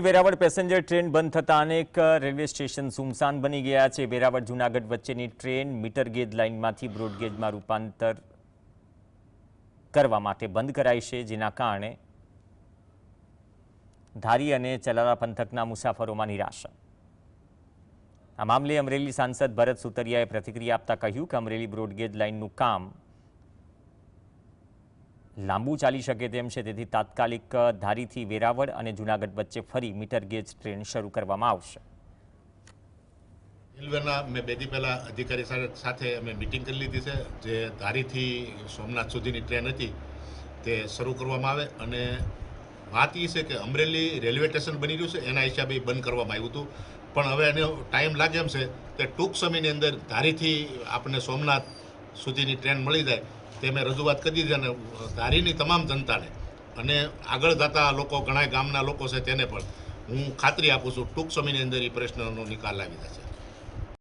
Veraval passenger train બંધ થતા અનેક રેલવે સ્ટેશન સુમસાન બની ગયા છે। વેરાવળ જૂનાગઢ વચ્ચેની ટ્રેન મીટર ગેજ લાઇનમાંથી બ્રોડગેજમાં રૂપાંતર કરવા માટે બંધ કરાઈ છે, જેના કારણે ધારી અને ચલાલા પંથકના મુસાફરોમાં નિરાશા। આ મામલે અમરેલી સાંસદ ભરત સુતરિયાએ પ્રતિક્રિયા આપતા કહ્યું કે અમરેલી બ્રોડગેજ લાઇનનું કામ લાંબુ ચાલી શકે તેમ છે, તેથી તાત્કાલિક ધારીથી વેરાવળ અને જૂનાગઢ વચ્ચે ફરી મીટર ગેજ ટ્રેન શરૂ કરવામાં આવશે। રેલવેના મેં બે દી પહેલાં અધિકારી સાથે અમે મિટિંગ કરી લીધી છે। જે ધારીથી સોમનાથ સુધીની ટ્રેન હતી તે શરૂ કરવામાં આવે, અને વાત એ છે કે અમરેલી રેલવે સ્ટેશન બની રહ્યું છે એના હિસાબે બંધ કરવામાં આવ્યું હતું, પણ હવે એનો ટાઈમ લાગે એમ છે કે ટૂંક સમયની અંદર ધારીથી આપણને સોમનાથ સુધીની ટ્રેન મળી જાય તે મેં રજૂઆત કરી દીધી, અને ધારીની તમામ જનતાને અને આગળ જતા લોકો ઘણા ગામના લોકો છે તેને પણ હું ખાતરી આપું છું ટૂંક સમયની અંદર એ પ્રશ્નનો નિકાલ આવી જશે।